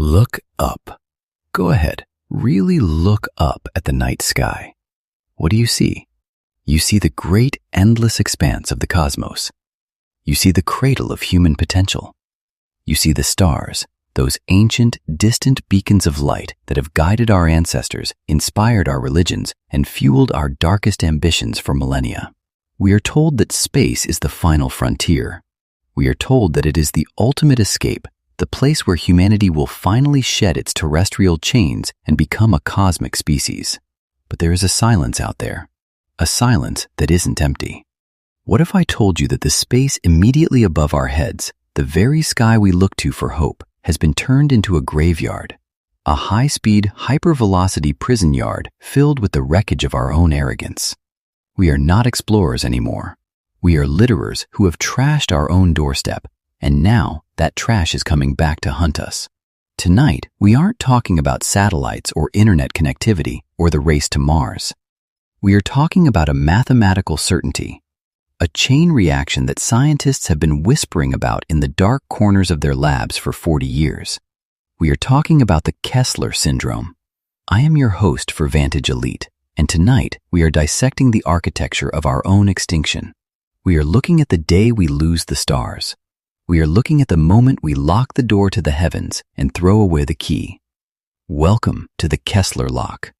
Look up. Go ahead, really look up at the night sky. What do you see? You see the great endless expanse of the cosmos. You see the cradle of human potential. You see the stars, those ancient, distant beacons of light that have guided our ancestors, inspired our religions, and fueled our darkest ambitions for millennia. We are told that space is the final frontier. We are told that it is the ultimate escape, the place where humanity will finally shed its terrestrial chains and become a cosmic species. But there is a silence out there, a silence that isn't empty. What if I told you that the space immediately above our heads, the very sky we look to for hope, has been turned into a graveyard, a high-speed, hypervelocity prison yard filled with the wreckage of our own arrogance? We are not explorers anymore. We are litterers who have trashed our own doorstep, and now that trash is coming back to hunt us. Tonight, we aren't talking about satellites or internet connectivity or the race to Mars. We are talking about a mathematical certainty, a chain reaction that scientists have been whispering about in the dark corners of their labs for 40 years. We are talking about the Kessler Syndrome. I am your host for Vantage Elite, and tonight we are dissecting the architecture of our own extinction. We are looking at the day we lose the stars. We are looking at the moment we lock the door to the heavens and throw away the key. Welcome to the Kessler Lock.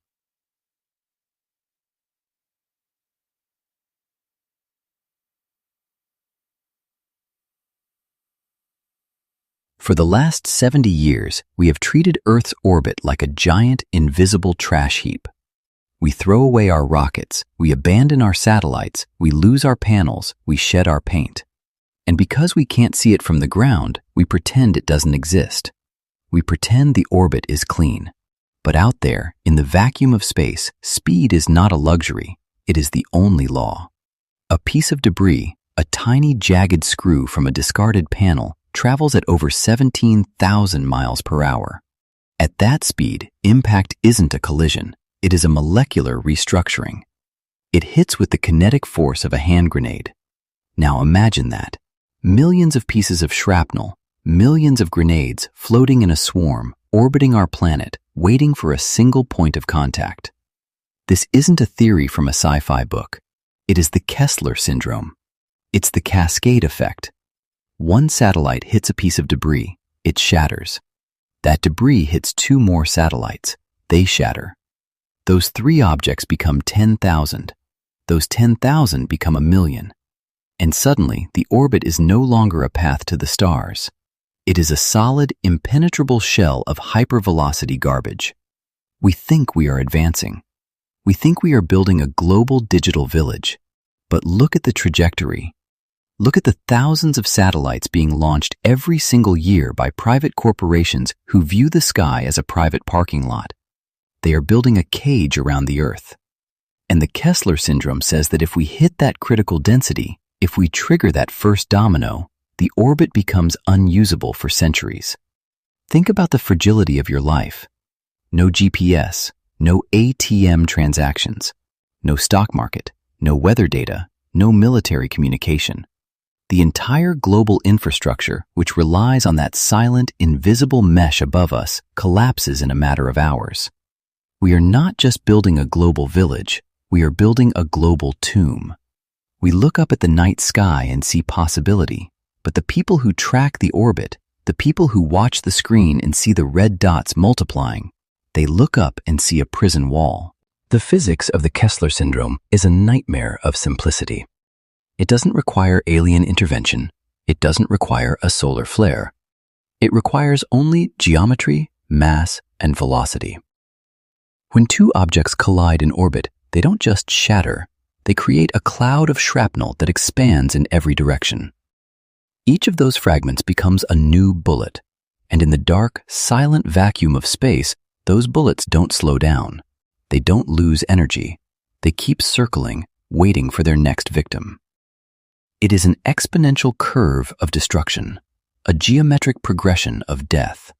For the last 70 years, we have treated Earth's orbit like a giant, invisible trash heap. We throw away our rockets, we abandon our satellites, we lose our panels, we shed our paint. And because we can't see it from the ground, we pretend it doesn't exist. We pretend the orbit is clean. But out there, in the vacuum of space, speed is not a luxury, it is the only law. A piece of debris, a tiny jagged screw from a discarded panel, travels at over 17,000 miles per hour. At that speed, impact isn't a collision, it is a molecular restructuring. It hits with the kinetic force of a hand grenade. Now imagine that. Millions of pieces of shrapnel, millions of grenades floating in a swarm, orbiting our planet, waiting for a single point of contact. This isn't a theory from a sci-fi book. It is the Kessler Syndrome. It's the cascade effect. One satellite hits a piece of debris, it shatters. That debris hits 2 more satellites, they shatter. Those 3 objects become 10,000. Those 10,000 become 1,000,000. And suddenly, the orbit is no longer a path to the stars. It is a solid, impenetrable shell of hypervelocity garbage. We think we are advancing. We think we are building a global digital village. But look at the trajectory. Look at the thousands of satellites being launched every single year by private corporations who view the sky as a private parking lot. They are building a cage around the Earth. And the Kessler Syndrome says that if we hit that critical density, if we trigger that first domino, the orbit becomes unusable for centuries. Think about the fragility of your life. No GPS, no ATM transactions, no stock market, no weather data, no military communication. The entire global infrastructure, which relies on that silent, invisible mesh above us, collapses in a matter of hours. We are not just building a global village, we are building a global tomb. We look up at the night sky and see possibility, but the people who track the orbit, the people who watch the screen and see the red dots multiplying, they look up and see a prison wall. The physics of the Kessler Syndrome is a nightmare of simplicity. It doesn't require alien intervention. It doesn't require a solar flare. It requires only geometry, mass, and velocity. When 2 objects collide in orbit, they don't just shatter. They create a cloud of shrapnel that expands in every direction. Each of those fragments becomes a new bullet, and in the dark, silent vacuum of space, those bullets don't slow down. They don't lose energy. They keep circling, waiting for their next victim. It is an exponential curve of destruction, a geometric progression of death.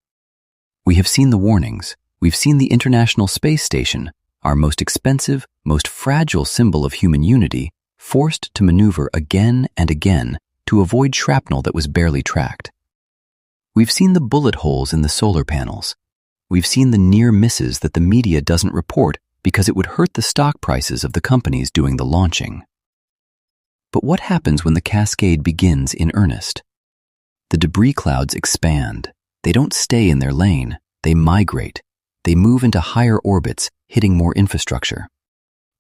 We have seen the warnings. We've seen the International Space Station, our most expensive, most fragile symbol of human unity, forced to maneuver again and again to avoid shrapnel that was barely tracked. We've seen the bullet holes in the solar panels. We've seen the near misses that the media doesn't report because it would hurt the stock prices of the companies doing the launching. But what happens when the cascade begins in earnest? The debris clouds expand. They don't stay in their lane. They migrate. They move into higher orbits, hitting more infrastructure.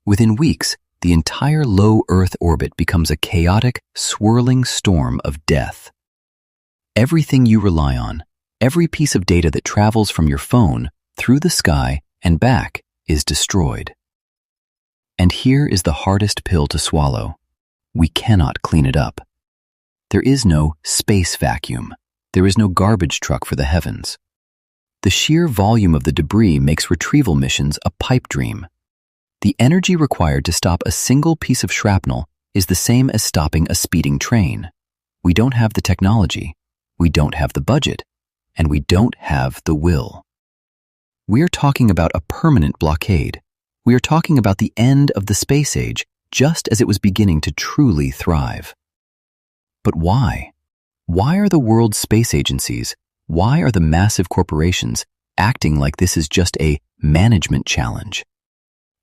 Within weeks, the entire low Earth orbit becomes a chaotic, swirling storm of death. Everything you rely on, every piece of data that travels from your phone through the sky and back is destroyed. And here is the hardest pill to swallow. We cannot clean it up. There is no space vacuum. There is no garbage truck for the heavens. The sheer volume of the debris makes retrieval missions a pipe dream. The energy required to stop a single piece of shrapnel is the same as stopping a speeding train. We don't have the technology, we don't have the budget, and we don't have the will. We are talking about a permanent blockade. We are talking about the end of the space age, just as it was beginning to truly thrive. But why? Why are the world's space agencies, why are the massive corporations acting like this is just a management challenge?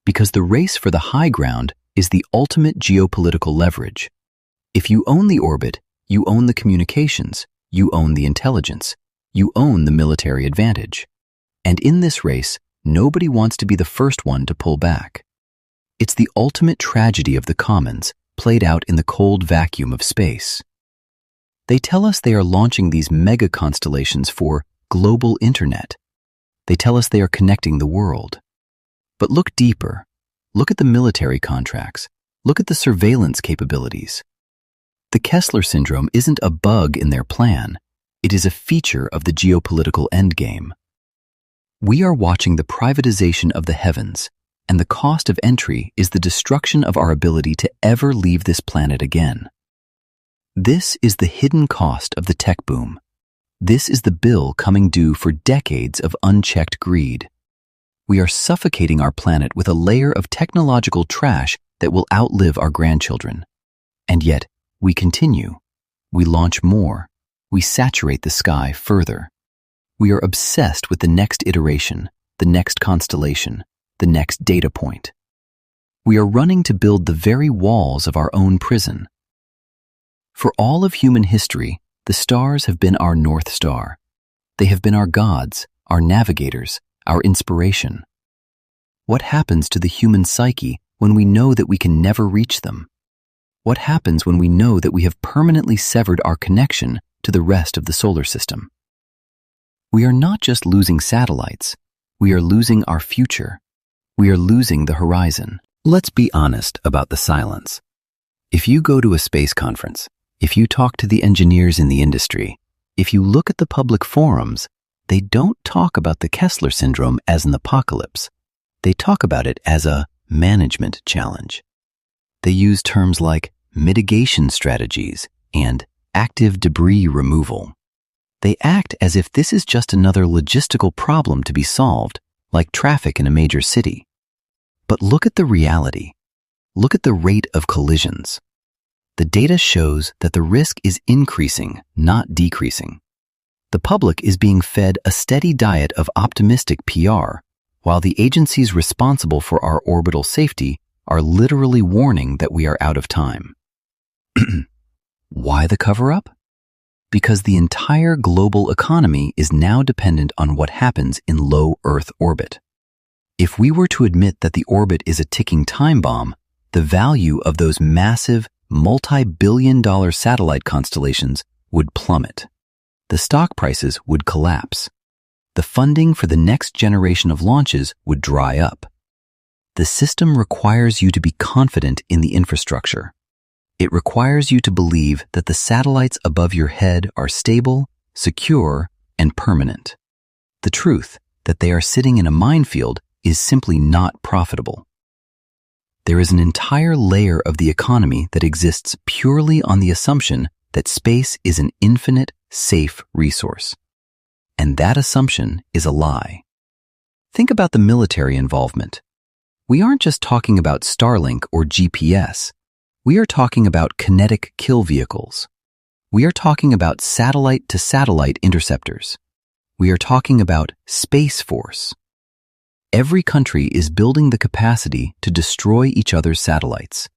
Because the race for the high ground is the ultimate geopolitical leverage. If you own the orbit, you own the communications, you own the intelligence, you own the military advantage. And in this race, nobody wants to be the first one to pull back. It's the ultimate tragedy of the commons, played out in the cold vacuum of space. They tell us they are launching these mega constellations for global internet. They tell us they are connecting the world. But look deeper. Look at the military contracts. Look at the surveillance capabilities. The Kessler Syndrome isn't a bug in their plan. It is a feature of the geopolitical endgame. We are watching the privatization of the heavens, and the cost of entry is the destruction of our ability to ever leave this planet again. This is the hidden cost of the tech boom. This is the bill coming due for decades of unchecked greed. We are suffocating our planet with a layer of technological trash that will outlive our grandchildren. And yet, we continue. We launch more. We saturate the sky further. We are obsessed with the next iteration, the next constellation, the next data point. We are running to build the very walls of our own prison. For all of human history, the stars have been our North Star. They have been our gods, our navigators, our inspiration. What happens to the human psyche when we know that we can never reach them? What happens when we know that we have permanently severed our connection to the rest of the solar system? We are not just losing satellites, we are losing our future. We are losing the horizon. Let's be honest about the silence. If you go to a space conference, if you talk to the engineers in the industry, if you look at the public forums, they don't talk about the Kessler Syndrome as an apocalypse. They talk about it as a management challenge. They use terms like mitigation strategies and active debris removal. They act as if this is just another logistical problem to be solved, like traffic in a major city. But look at the reality. Look at the rate of collisions. The data shows that the risk is increasing, not decreasing. The public is being fed a steady diet of optimistic PR, while the agencies responsible for our orbital safety are literally warning that we are out of time. Why the cover-up? Because the entire global economy is now dependent on what happens in low Earth orbit. If we were to admit that the orbit is a ticking time bomb, the value of those massive, multi-billion-dollar satellite constellations would plummet. The stock prices would collapse. The funding for the next generation of launches would dry up. The system requires you to be confident in the infrastructure. It requires you to believe that the satellites above your head are stable, secure, and permanent. The truth that they are sitting in a minefield is simply not profitable. There is an entire layer of the economy that exists purely on the assumption that space is an infinite, safe resource. And that assumption is a lie. Think about the military involvement. We aren't just talking about Starlink or GPS. We are talking about kinetic kill vehicles. We are talking about satellite-to-satellite interceptors. We are talking about Space Force. Every country is building the capacity to destroy each other's satellites.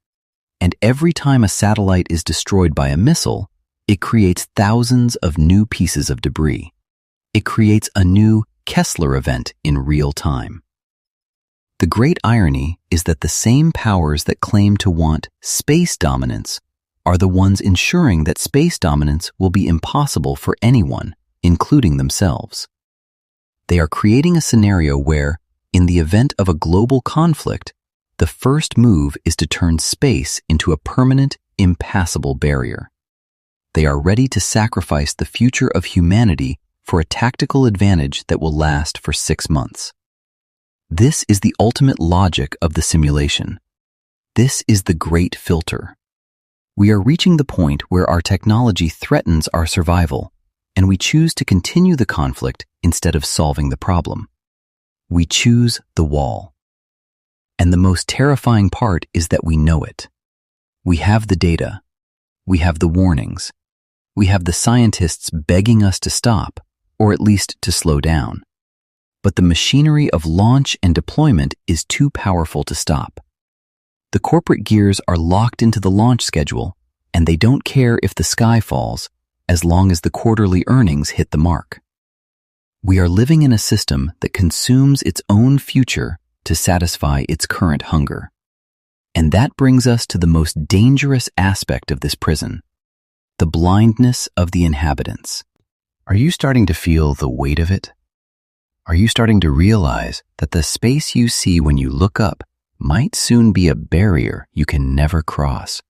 And every time a satellite is destroyed by a missile, it creates thousands of new pieces of debris. It creates a new Kessler event in real time. The great irony is that the same powers that claim to want space dominance are the ones ensuring that space dominance will be impossible for anyone, including themselves. They are creating a scenario where, in the event of a global conflict, the first move is to turn space into a permanent, impassable barrier. They are ready to sacrifice the future of humanity for a tactical advantage that will last for 6 months. This is the ultimate logic of the simulation. This is the great filter. We are reaching the point where our technology threatens our survival, and we choose to continue the conflict instead of solving the problem. We choose the wall. And the most terrifying part is that we know it. We have the data. We have the warnings. We have the scientists begging us to stop, or at least to slow down. But the machinery of launch and deployment is too powerful to stop. The corporate gears are locked into the launch schedule, and they don't care if the sky falls, as long as the quarterly earnings hit the mark. We are living in a system that consumes its own future to satisfy its current hunger. And that brings us to the most dangerous aspect of this prison, the blindness of the inhabitants. Are you starting to feel the weight of it? Are you starting to realize that the space you see when you look up might soon be a barrier you can never cross?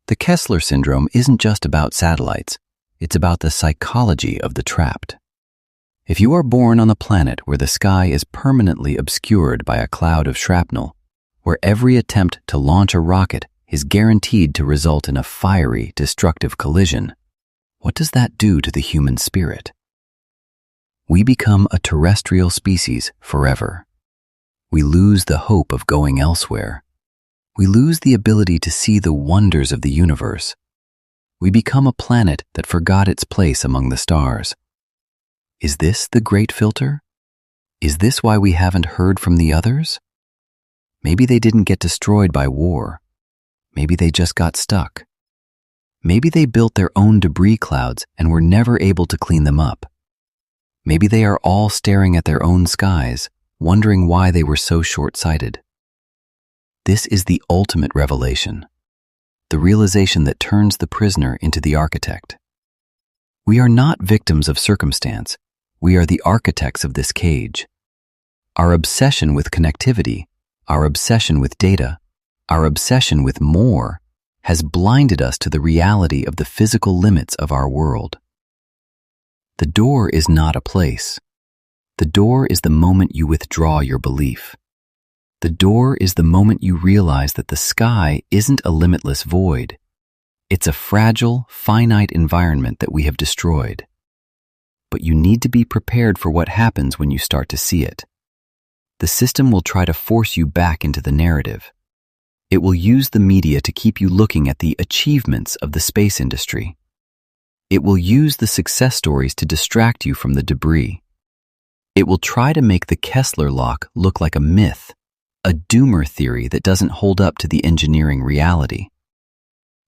The Kessler Syndrome isn't just about satellites, it's about the psychology of the trapped. If you are born on a planet where the sky is permanently obscured by a cloud of shrapnel, where every attempt to launch a rocket is guaranteed to result in a fiery, destructive collision, what does that do to the human spirit? We become a terrestrial species forever. We lose the hope of going elsewhere. We lose the ability to see the wonders of the universe. We become a planet that forgot its place among the stars. Is this the great filter? Is this why we haven't heard from the others? Maybe they didn't get destroyed by war. Maybe they just got stuck. Maybe they built their own debris clouds and were never able to clean them up. Maybe they are all staring at their own skies, wondering why they were so short-sighted. This is the ultimate revelation, the realization that turns the prisoner into the architect. We are not victims of circumstance. We are the architects of this cage. Our obsession with connectivity, our obsession with data, our obsession with more, has blinded us to the reality of the physical limits of our world. The door is not a place. The door is the moment you withdraw your belief. The door is the moment you realize that the sky isn't a limitless void. It's a fragile, finite environment that we have destroyed. But you need to be prepared for what happens when you start to see it. The system will try to force you back into the narrative. It will use the media to keep you looking at the achievements of the space industry. It will use the success stories to distract you from the debris. It will try to make the Kessler lock look like a myth, a doomer theory that doesn't hold up to the engineering reality.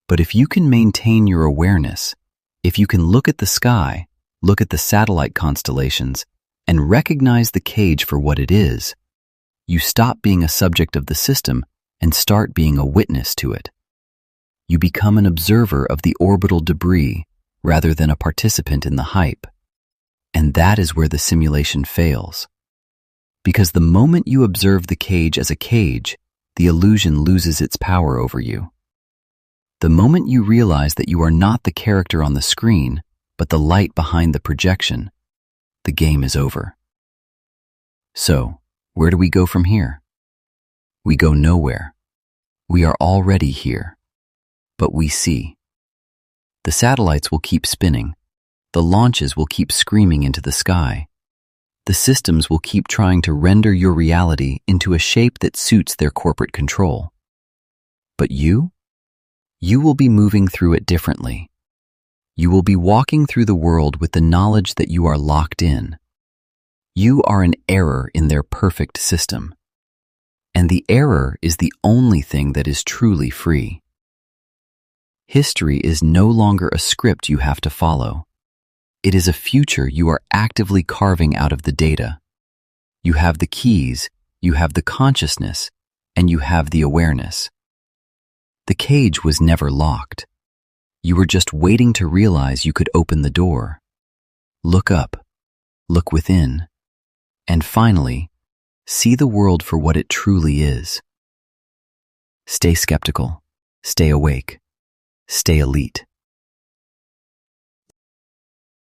But if you can maintain your awareness, if you can look at the sky, look at the satellite constellations, and recognize the cage for what it is, you stop being a subject of the system and start being a witness to it. You become an observer of the orbital debris rather than a participant in the hype. And that is where the simulation fails. Because the moment you observe the cage as a cage, the illusion loses its power over you. The moment you realize that you are not the character on the screen, but the light behind the projection, the game is over. So, where do we go from here? We go nowhere. We are already here. But we see. The satellites will keep spinning. The launches will keep screaming into the sky. The systems will keep trying to render your reality into a shape that suits their corporate control. But you will be moving through it differently. You will be walking through the world with the knowledge that you are locked in. You are an error in their perfect system. And the error is the only thing that is truly free. History is no longer a script you have to follow. It is a future you are actively carving out of the data. You have the keys, you have the consciousness, and you have the awareness. The cage was never locked. You were just waiting to realize you could open the door. Look up, look within, and finally, see the world for what it truly is. Stay skeptical, stay awake, stay elite.